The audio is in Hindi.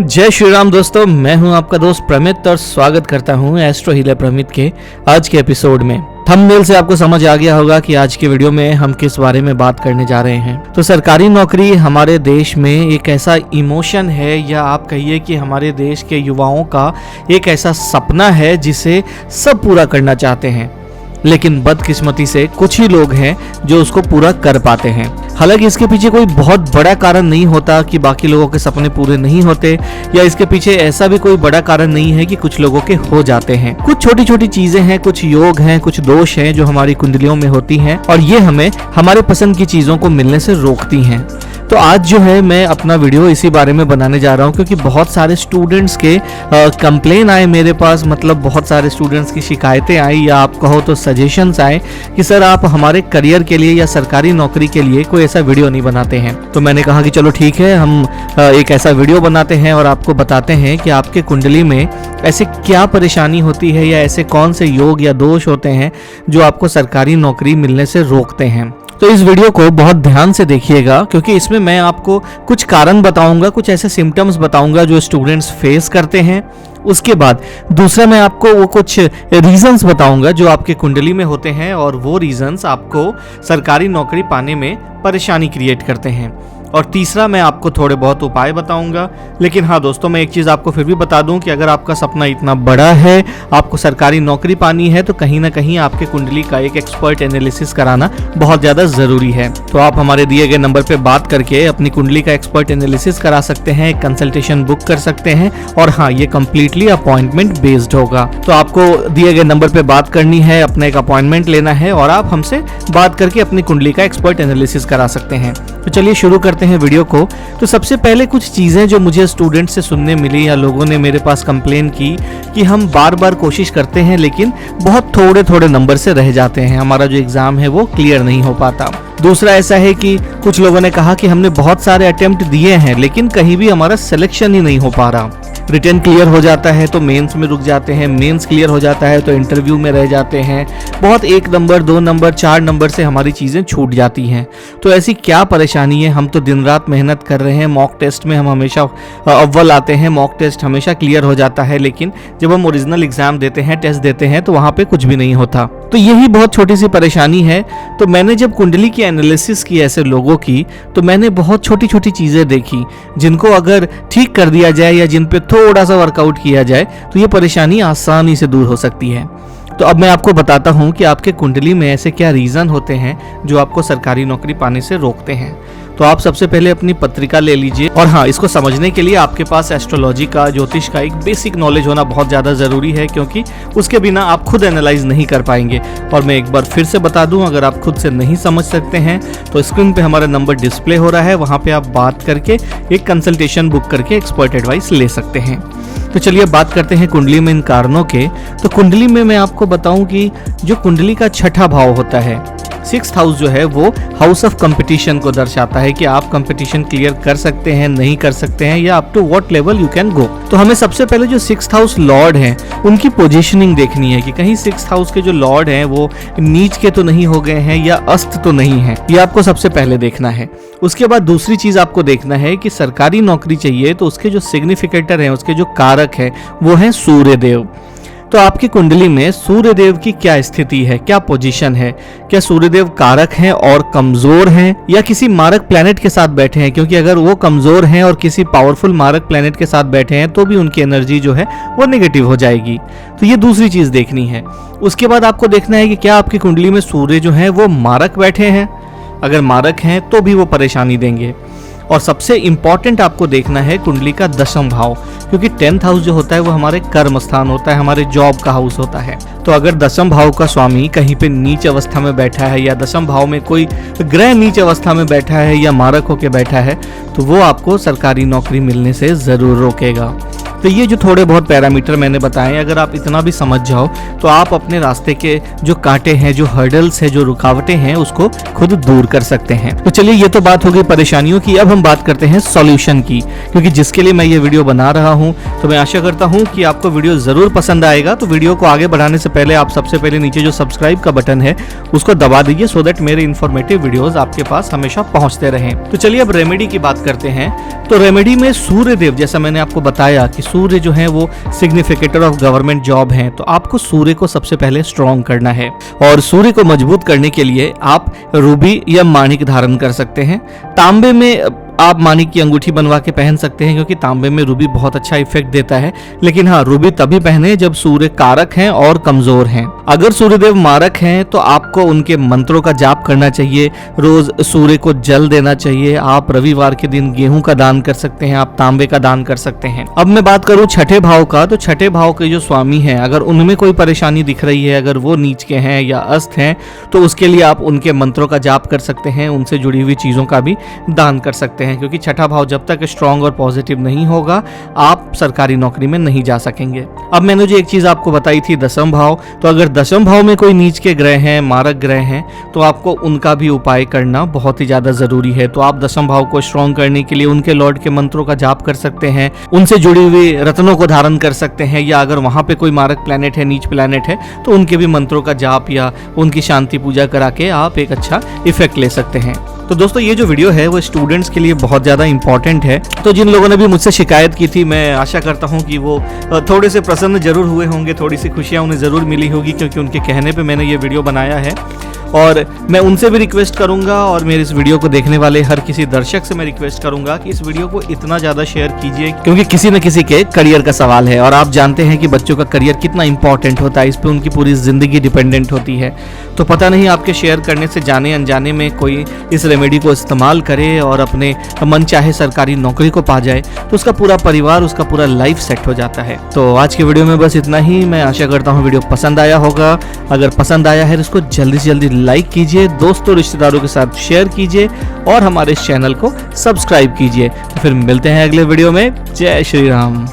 जय श्री राम दोस्तों, मैं हूं आपका दोस्त प्रमित और स्वागत करता हूं एस्ट्रो हीलर प्रमित के आज के एपिसोड में। थंबनेल से आपको समझ आ गया होगा कि आज के वीडियो में हम किस बारे में बात करने जा रहे हैं। तो सरकारी नौकरी हमारे देश में एक ऐसा इमोशन है, या आप कहिए कि हमारे देश के युवाओं का एक ऐसा सपना है जिसे सब पूरा करना चाहते हैं, लेकिन बदकिस्मती से कुछ ही लोग हैं जो उसको पूरा कर पाते हैं। हालांकि इसके पीछे कोई बहुत बड़ा कारण नहीं होता कि बाकी लोगों के सपने पूरे नहीं होते, या इसके पीछे ऐसा भी कोई बड़ा कारण नहीं है कि कुछ लोगों के हो जाते हैं। कुछ छोटी छोटी चीजें हैं, कुछ योग हैं, कुछ दोष हैं जो हमारी कुंडलियों में होती हैं, और ये हमें हमारे पसंद की चीजों को मिलने से रोकती हैं। तो आज जो है मैं अपना वीडियो इसी बारे में बनाने जा रहा हूँ, क्योंकि बहुत सारे स्टूडेंट्स के कंप्लेन आए मेरे पास, मतलब बहुत सारे स्टूडेंट्स की शिकायतें आई, या आप कहो तो सजेशंस आए कि सर आप हमारे करियर के लिए या सरकारी नौकरी के लिए कोई ऐसा वीडियो नहीं बनाते हैं। तो मैंने कहा कि चलो ठीक है, हम एक ऐसा वीडियो बनाते हैं और आपको बताते हैं कि आपके कुंडली में ऐसे क्या परेशानी होती है, या ऐसे कौन से योग या दोष होते हैं जो आपको सरकारी नौकरी मिलने से रोकते हैं। तो इस वीडियो को बहुत ध्यान से देखिएगा, क्योंकि इसमें मैं आपको कुछ कारण बताऊंगा, कुछ ऐसे सिम्टम्स बताऊंगा जो स्टूडेंट्स फेस करते हैं। उसके बाद दूसरा मैं आपको वो कुछ रीजंस बताऊंगा जो आपके कुंडली में होते हैं, और वो रीजंस आपको सरकारी नौकरी पाने में परेशानी क्रिएट करते हैं। और तीसरा मैं आपको थोड़े बहुत उपाय बताऊंगा। लेकिन हाँ दोस्तों, मैं एक चीज़ आपको फिर भी बता दूं कि अगर आपका सपना इतना बड़ा है, आपको सरकारी नौकरी पानी है, तो कहीं ना कहीं आपके कुंडली का एक एक्सपर्ट एनालिसिस कराना बहुत ज़्यादा ज़रूरी है। तो आप हमारे दिए गए नंबर पे बात करके अपनी कुंडली का एक्सपर्ट एनालिसिस करा सकते हैं, एक कंसल्टेशन बुक कर सकते हैं, और हाँ, ये कम्प्लीटली अपॉइंटमेंट बेस्ड होगा। तो आपको दिए गए नंबर पर बात करनी है, अपना एक अपॉइंटमेंट लेना है, और आप हमसे बात करके अपनी कुंडली का एक्सपर्ट एनालिसिस करा सकते हैं। तो चलिए शुरू करते हैं वीडियो को। तो सबसे पहले कुछ चीजें जो मुझे स्टूडेंट से सुनने मिली, या लोगों ने मेरे पास कंप्लेन की कि हम बार बार कोशिश करते हैं लेकिन बहुत थोड़े थोड़े नंबर से रह जाते हैं, हमारा जो एग्जाम है वो क्लियर नहीं हो पाता। दूसरा ऐसा है कि कुछ लोगों ने कहा कि हमने बहुत सारे अटेम्प्ट दिए हैं लेकिन कहीं भी हमारा सिलेक्शन ही नहीं हो पा रहा। रिटन क्लियर हो जाता है तो मेंस में रुक जाते हैं, मेंस क्लियर हो जाता है तो इंटरव्यू में रह जाते हैं, बहुत 1 नंबर 2 नंबर 4 नंबर से हमारी चीज़ें छूट जाती हैं। तो ऐसी क्या परेशानी है? हम तो दिन रात मेहनत कर रहे हैं, मॉक टेस्ट में हम हमेशा अव्वल आते हैं, मॉक टेस्ट हमेशा क्लियर हो जाता है, लेकिन जब हम ओरिजिनल एग्जाम देते हैं, टेस्ट देते हैं, तो वहाँ पे कुछ भी नहीं होता। तो यही बहुत छोटी सी परेशानी है। तो मैंने जब कुंडली की एनालिसिस की ऐसे लोगों की, तो मैंने बहुत छोटी छोटी चीज़ें देखी जिनको अगर ठीक कर दिया जाए या जिन पे थोड़ा सा वर्कआउट किया जाए तो ये परेशानी आसानी से दूर हो सकती है। तो अब मैं आपको बताता हूँ कि आपके कुंडली में ऐसे क्या रीज़न होते हैं जो आपको सरकारी नौकरी पाने से रोकते हैं। तो आप सबसे पहले अपनी पत्रिका ले लीजिए, और हाँ, इसको समझने के लिए आपके पास एस्ट्रोलॉजी का, ज्योतिष का एक बेसिक नॉलेज होना बहुत ज़्यादा ज़रूरी है, क्योंकि उसके बिना आप खुद एनालाइज नहीं कर पाएंगे। और मैं एक बार फिर से बता दूं, अगर आप खुद से नहीं समझ सकते हैं तो स्क्रीन पे हमारा नंबर डिस्प्ले हो रहा है, वहाँ पे आप बात करके एक कंसल्टेशन बुक करके एक्सपर्ट एडवाइस ले सकते हैं। तो चलिए बात करते हैं कुंडली में इन कारणों के। तो कुंडली में मैं आपको बताऊं कि जो कुंडली का छठा भाव होता है, 6th हाउस जो है, वो हाउस ऑफ कंपटीशन को दर्शाता है कि आप कंपटीशन क्लियर कर सकते हैं, नहीं कर सकते हैं, या up to what level you can go. तो हमें सबसे पहले जो 6th हाउस लॉर्ड हैं उनकी पोजीशनिंग देखनी है कि कहीं 6th हाउस के जो लॉर्ड हैं वो नीच के तो नहीं हो गए हैं या अस्त तो नहीं है, ये आपको सबसे पहले देखना है। उसके बाद दूसरी चीज आपको देखना है कि सरकारी नौकरी चाहिए तो उसके जो सिग्निफिकेटर हैं, उसके जो कारक है, वो है सूर्यदेव। तो आपकी कुंडली में सूर्यदेव की क्या स्थिति है, क्या पोजीशन है? क्या सूर्यदेव कारक हैं और कमजोर हैं, या किसी मारक प्लैनेट के साथ बैठे हैं? क्योंकि अगर वो कमजोर हैं और किसी पावरफुल मारक प्लैनेट के साथ बैठे हैं तो भी उनकी एनर्जी जो है वो नेगेटिव हो जाएगी। तो ये दूसरी चीज देखनी है। उसके बाद आपको देखना है कि क्या आपकी कुंडली में सूर्य जो है वो मारक बैठे हैं। अगर मारक हैं तो भी वो परेशानी देंगे। और सबसे इंपॉर्टेंट आपको देखना है कुंडली का 10वां भाव, क्योंकि 10th हाउस जो होता है वो हमारे कर्म स्थान होता है, हमारे जॉब का हाउस होता है। तो अगर 10वां भाव का स्वामी कहीं पे नीच अवस्था में बैठा है, या 10वां भाव में कोई ग्रह नीच अवस्था में बैठा है या मारक होके बैठा है, तो वो आपको सरकारी नौकरी मिलने से जरूर रोकेगा। तो ये जो थोड़े बहुत पैरामीटर मैंने बताए, अगर आप इतना भी समझ जाओ तो आप अपने रास्ते के जो कांटे हैं, जो हर्डल्स है, जो रुकावटें हैं, उसको खुद दूर कर सकते हैं। तो चलिए, ये तो बात हो गई परेशानियों की। अब हम बात करते हैं सॉल्यूशन की, क्योंकि जिसके लिए मैं ये वीडियो बना रहा हूं, तो मैं आशा करता हूं कि आपको वीडियो जरूर पसंद आएगा। तो वीडियो को आगे बढ़ाने से पहले आप सबसे पहले नीचे जो सब्सक्राइब का बटन है उसको दबा दीजिए, सो दैट मेरे इन्फॉर्मेटिव वीडियोस आपके पास हमेशा पहुंचते रहें। तो चलिए अब रेमेडी की बात करते हैं। तो रेमेडी में सूर्य देव, जैसा मैंने आपको बताया कि सूर्य जो है वो सिग्निफिकेटर ऑफ गवर्नमेंट जॉब हैं, तो आपको सूर्य को सबसे पहले स्ट्रॉन्ग करना है। और सूर्य को मजबूत करने के लिए आप रूबी या माणिक धारण कर सकते हैं। तांबे में आप माणिक की अंगूठी बनवा के पहन सकते हैं, क्योंकि तांबे में रूबी बहुत अच्छा इफेक्ट देता है। लेकिन हाँ, रूबी तभी पहने जब सूर्य कारक हैं और कमजोर हैं। अगर सूर्यदेव मारक हैं तो आपको उनके मंत्रों का जाप करना चाहिए, रोज सूर्य को जल देना चाहिए। आप रविवार के दिन गेहूं का दान कर सकते हैं, आप तांबे का दान कर सकते हैं। अब मैं बात करूं छठे भाव का, तो छठे भाव के जो स्वामी हैं, अगर उनमें कोई परेशानी दिख रही है, अगर वो नीच के हैं या अस्त हैं, तो उसके लिए आप उनके मंत्रों का जाप कर सकते हैं, उनसे जुड़ी हुई चीजों का भी दान कर सकते हैं। क्योंकि छठा भाव जब तक स्ट्रांग और पॉजिटिव नहीं होगा, आप सरकारी नौकरी में नहीं जा सकेंगे। अब मैंने जो एक चीज आपको बताई थी, दसम भाव, तो अगर दसम भाव में कोई नीच के ग्रह हैं, मारक ग्रह हैं, तो आपको उनका भी उपाय करना बहुत ही ज्यादा जरूरी है। तो आप दसम भाव को स्ट्रांग करने के लिए उनके लॉर्ड के मंत्रों का जाप कर सकते हैं, उनसे जुड़ी हुई रत्नों को धारण कर सकते हैं, या अगर वहां पे कोई मारक प्लैनेट है, नीच प्लैनेट है, तो उनके भी मंत्रों का जाप या उनकी शांति पूजा करा के आप एक अच्छा इफेक्ट ले सकते हैं। तो दोस्तों, ये जो वीडियो है वो स्टूडेंट्स के लिए बहुत ज़्यादा इंपॉर्टेंट है। तो जिन लोगों ने भी मुझसे शिकायत की थी, मैं आशा करता हूँ कि वो थोड़े से प्रसन्न जरूर हुए होंगे, थोड़ी सी खुशियाँ उन्हें ज़रूर मिली होगी, क्योंकि उनके कहने पे मैंने ये वीडियो बनाया है। और मैं उनसे भी रिक्वेस्ट करूंगा, और मेरे इस वीडियो को देखने वाले हर किसी दर्शक से मैं रिक्वेस्ट करूंगा कि इस वीडियो को इतना ज़्यादा शेयर कीजिए, क्योंकि किसी न किसी के करियर का सवाल है। और आप जानते हैं कि बच्चों का करियर कितना इंपॉर्टेंट होता है, इस पर उनकी पूरी ज़िंदगी डिपेंडेंट होती है। तो पता नहीं आपके शेयर करने से जाने अनजाने में कोई इस रेमेडी को इस्तेमाल करे और अपने मन चाहे सरकारी नौकरी को पा जाए, तो उसका पूरा परिवार, उसका पूरा लाइफ सेट हो जाता है। तो आज की वीडियो में बस इतना ही। मैं आशा करता हूँ वीडियो पसंद आया होगा। अगर पसंद आया है तो इसको जल्दी से जल्दी लाइक कीजिए, दोस्तों रिश्तेदारों के साथ शेयर कीजिए, और हमारे इस चैनल को सब्सक्राइब कीजिए। तो फिर मिलते हैं अगले वीडियो में। जय श्री राम।